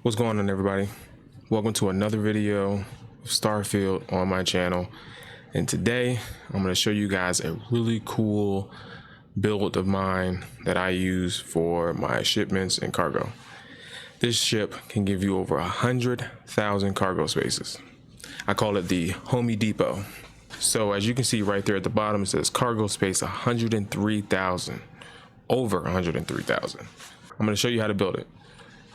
What's going on, everybody? Welcome to another video of Starfield on my channel, and today I'm going to show you guys a really cool build of mine that I use for my shipments and cargo. This ship can give you over 100,000 cargo spaces. I call it the Homie Depot. So as you can see right there at the bottom, it says cargo space 103,000, over 103,000. I'm going to show you how to build it.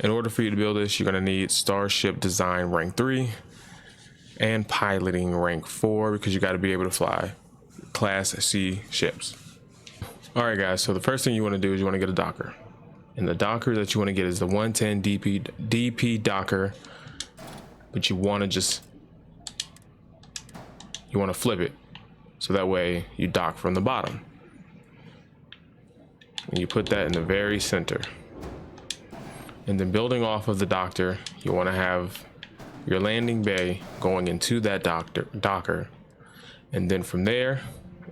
In order for you to build this, you're going to need Starship Design Rank 3 and Piloting Rank 4, because you got to be able to fly Class C ships. All right, guys, so the first thing you want to do is you want to get a docker. And the docker that you want to get is the 110 DP docker, but you want to flip it. So that way you dock from the bottom. And you put that in the very center. And then building off of the docker, you want to have your landing bay going into that docker. And then from there,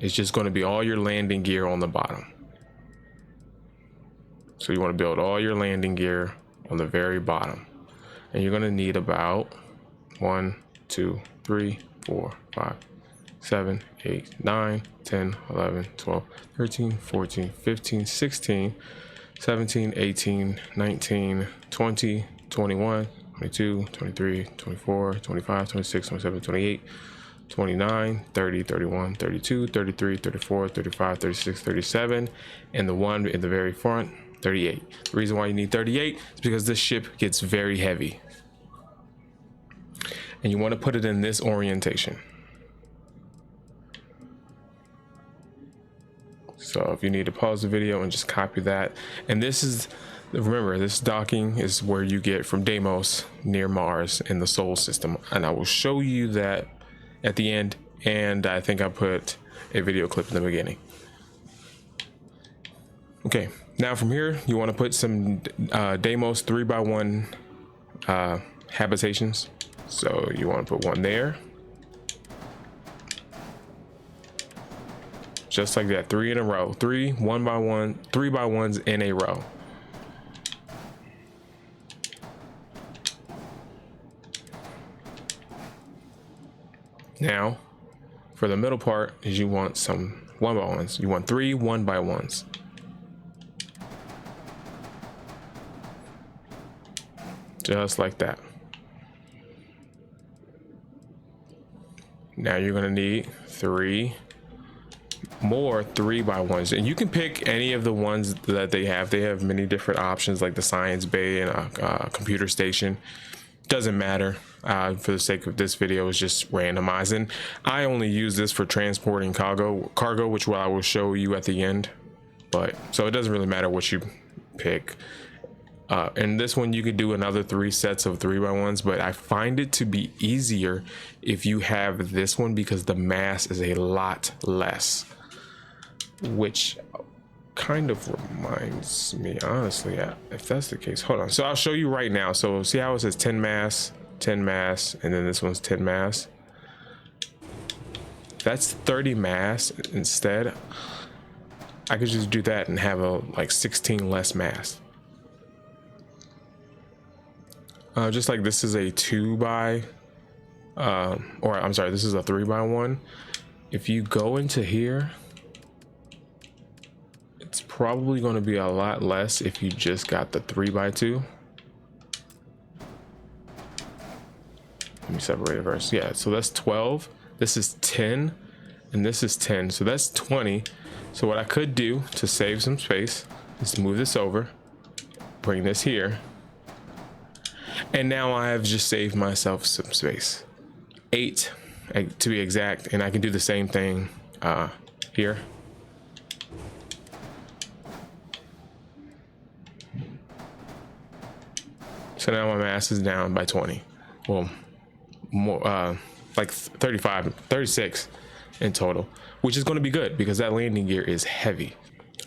it's just going to be all your landing gear on the bottom. So you want to build all your landing gear on the very bottom. And you're going to need about 1, 2, 3, 4, 5, 7, 8, 9, 10, 11, 12, 13, 14, 15, 16, 17, 18, 19, 20, 21, 22, 23, 24, 25, 26, 27, 28, 29, 30, 31, 32, 33, 34, 35, 36, 37, and the one in the very front, 38. The reason why you need 38 is because this ship gets very heavy. And you want to put it in this orientation. So if you need to pause the video and just copy that. And this is, remember, this docking is where you get from Deimos near Mars in the Sol system. And I will show you that at the end. And I think I put a video clip in the beginning. Okay, now from here, you want to put some Deimos 3x1 habitations. So you want to put one there. Just like that, 3 in a row, 3 1x1s in a row. Now, for the middle part, is you want some 1x1s. You want 3 1x1s. Just like that. Now you're gonna need 3 more 3x1s, and you can pick any of the ones that they have. They have many different options, like the science bay and a computer station. Doesn't matter. For the sake of this video, is just randomizing. I only use this for transporting cargo, which I will show you at the end. But so it doesn't really matter what you pick. And this one, you could do another 3 sets of 3x1s, but I find it to be easier if you have this one because the mass is a lot less. Which kind of reminds me, honestly, if that's the case, hold on. So I'll show you right now. So see how it says 10 mass, and then this one's 10 mass. That's 30 mass instead. I could just do that and have like 16 less mass. Just like this is a 2x, or I'm sorry, this is a 3x1. If you go into here, it's probably going to be a lot less if you just got the 3x2. Let me separate it first. Yeah, so that's 12. This is 10, and this is 10. So that's 20. So what I could do to save some space is to move this over, bring this here, and now I have just saved myself some space. 8 to be exact, and I can do the same thing here. So now my mass is down by 20. Well, more like 35, 36 in total, which is going to be good because that landing gear is heavy.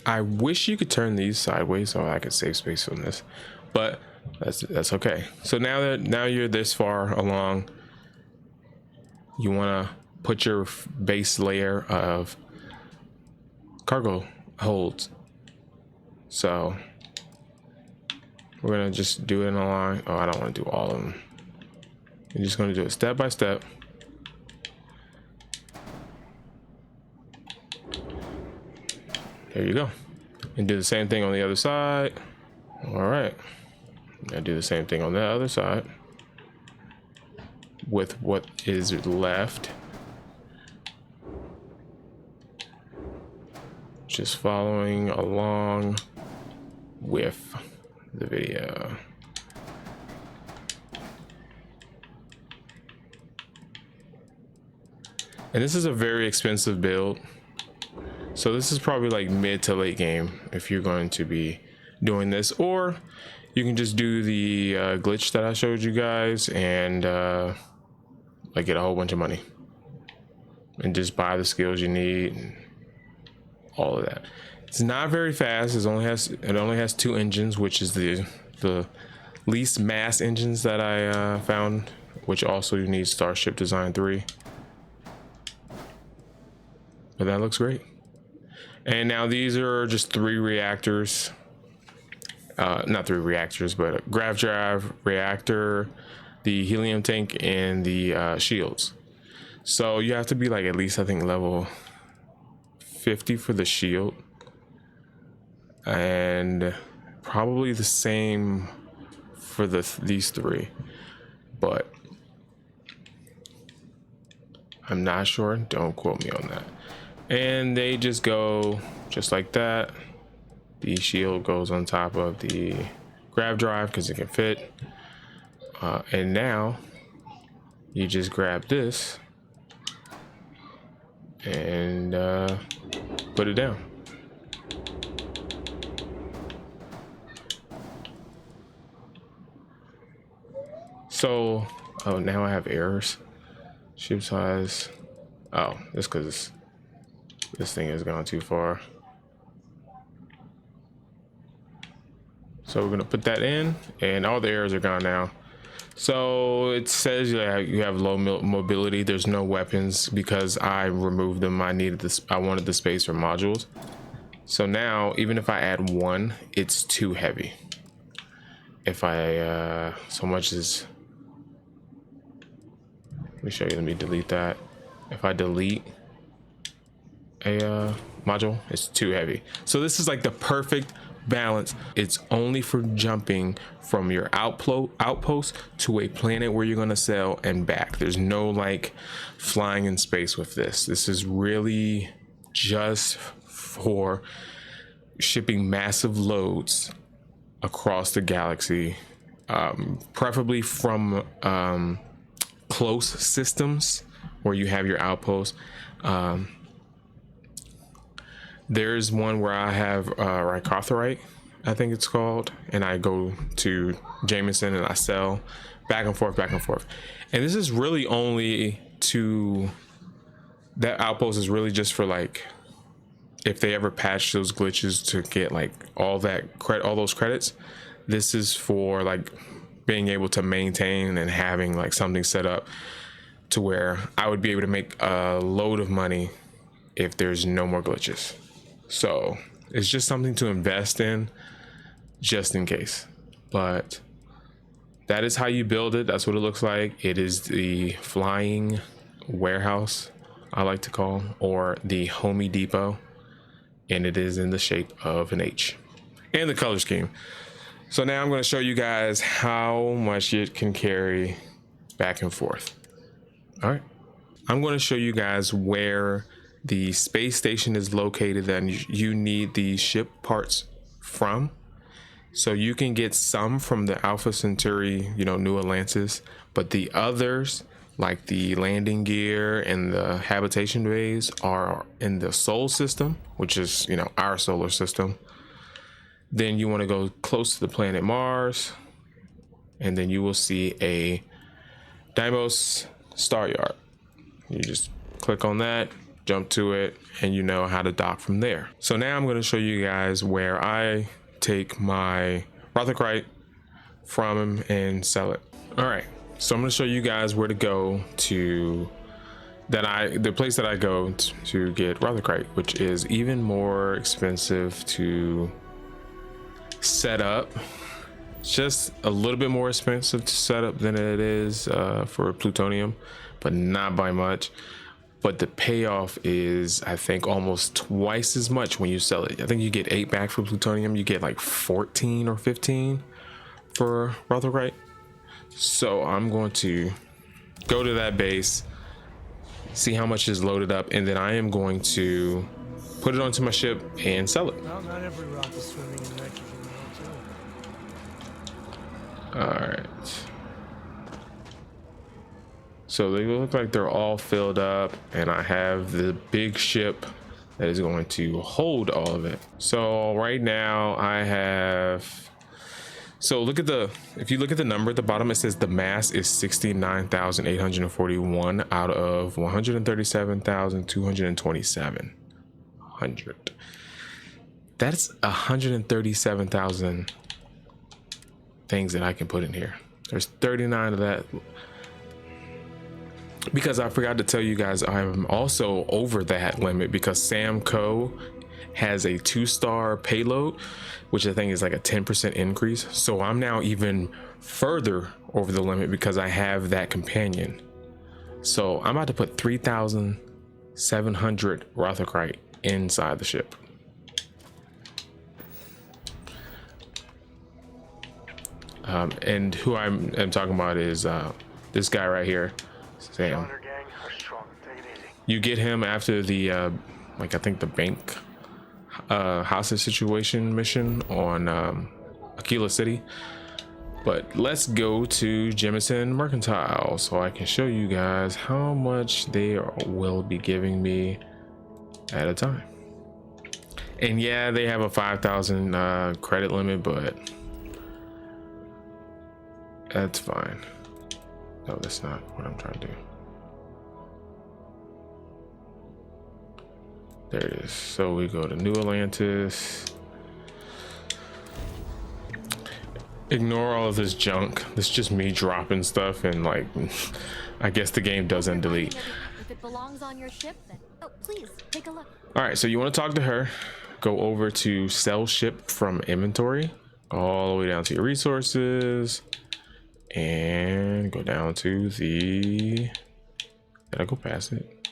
I wish you could turn these sideways so I could save space from this, but that's okay. So now you're this far along, you want to put your base layer of cargo holds. So We're gonna just do it in a line. Oh, I don't want to do all of them. I'm just gonna do it step by step. There you go. And do the same thing on the other side. All right. I do the same thing on the other side with what is left. Just following along with the video. And this is a very expensive build. So this is probably like mid to late game if you're going to be doing this, or you can just do the glitch that I showed you guys and like get a whole bunch of money and just buy the skills you need and all of that. It's not very fast. It only has 2 engines, which is the least mass engines that I found, which also you need Starship Design 3. But that looks great. And now these are just 3 reactors. Not 3 reactors, but a grav drive, reactor, the helium tank, and the shields. So you have to be like at least, I think, level 50 for the shield. And probably the same for these 3. But I'm not sure. Don't quote me on that. And they just go just like that. The shield goes on top of the grav drive because it can fit. And now you just grab this and put it down. So, oh, now I have errors. Ship size. Oh, that's because this thing has gone too far. So we're gonna put that in, and all the errors are gone now. So it says you have low mobility. There's no weapons because I removed them. I wanted the space for modules. So now, even if I add 1, it's too heavy. If I so much as, let me show you. Let me delete that. If I delete a module, it's too heavy. So this is like the perfect balance. It's only for jumping from your outpost to a planet where you're gonna sail and back. There's no like flying in space with this. This is really just for shipping massive loads across the galaxy, preferably from close systems where you have your outpost. There's one where I have Ricotherite, I think it's called, and I go to Jameson and I sell back and forth. And this is really only that outpost is really just for like, if they ever patch those glitches to get like all those credits. This is for like being able to maintain and having like something set up to where I would be able to make a load of money if there's no more glitches. So it's just something to invest in just in case. But that is how you build it. That's what it looks like. It is the flying warehouse, I like to call, or the Home Depot. And it is in the shape of an H and the color scheme. So now I'm going to show you guys how much it can carry back and forth. All right. I'm going to show you guys where the space station is located and you need the ship parts from. So you can get some from the Alpha Centauri, New Atlantis, but the others, like the landing gear and the habitation bays, are in the Sol system, which is, our solar system. Then you want to go close to the planet Mars, and then you will see a Deimos star yard. You just click on that, jump to it, and you know how to dock from there. So now I'm going to show you guys where I take my Rotherite from him and sell it. All right, so I'm going to show you guys where to go to the place that I go to get Rotherite, which is even more expensive to set up It's just a little bit more expensive to set up than it is for plutonium, but not by much. But the payoff is, I think, almost twice as much when you sell it. I think you get 8 back for plutonium. You get like 14 or 15 for rotherite. So I'm going to go to that base, see how much is loaded up, and then I am going to put it onto my ship and sell it. Well, not every rock is swimming in nitrogen too. All right. So they look like they're all filled up, and I have the big ship that is going to hold all of it. So right now I have, so look at the, if you look at the number at the bottom, it says the mass is 69,841 out of 137,227. That's 137,000 things that I can put in here. There's 39 of that. Because I forgot to tell you guys, I'm also over that limit because Samco has a 2-star payload, which I think is like a 10% increase. So I'm now even further over the limit because I have that companion. So I'm about to put 3,700 rotherite inside the ship. And who I'm talking about is this guy right here. Sam. You get him after the like I think the bank hostage situation mission on Aquila City. But let's go to Jemison Mercantile so I can show you guys how much they will be giving me at a time. And yeah, they have a 5,000 credit limit, but that's fine. No, that's not what I'm trying to do. There it is. So we go to New Atlantis. Ignore all of this junk. This is just me dropping stuff, and like, I guess the game doesn't delete. If it belongs on your ship, then please take a look. All right, so you want to talk to her. Go over to sell ship from inventory, all the way down to your resources. And go down to the, did I go past it?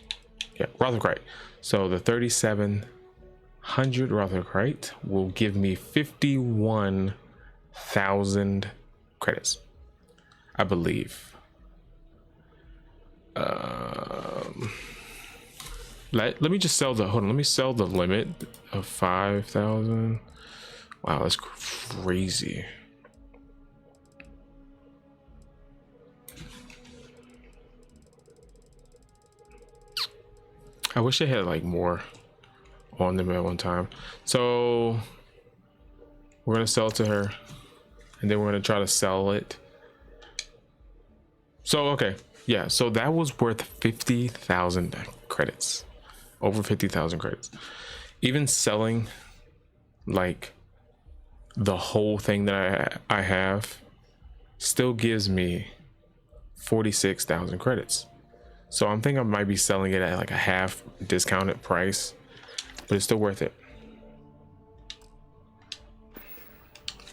Yeah, rotherite. So the 3,700 rotherite will give me 51,000 credits, I believe. Let me just sell the, hold on, let me sell the limit of 5,000. Wow, that's crazy. I wish they had like more on them at one time. So we're gonna sell it to her, and then we're gonna try to sell it. So okay, yeah, so that was worth 50,000 credits, over 50,000 credits. Even selling like the whole thing that I have still gives me 46,000 credits. So I'm thinking I might be selling it at like a half discounted price, but it's still worth it.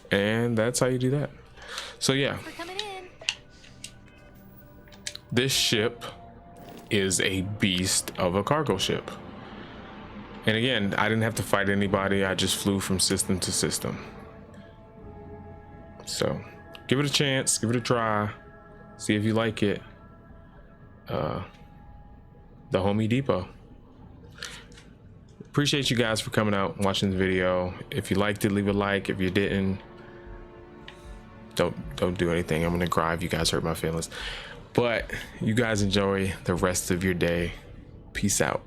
And that's how you do that. So yeah, this ship is a beast of a cargo ship. And again, I didn't have to fight anybody. I just flew from system to system. So give it a chance, give it a try, see if you like it. The Homie Depot. Appreciate you guys for coming out and watching the video. If you liked it, leave a like. If you didn't, don't do anything. I'm gonna cry if you guys hurt my feelings. But you guys enjoy the rest of your day. Peace out.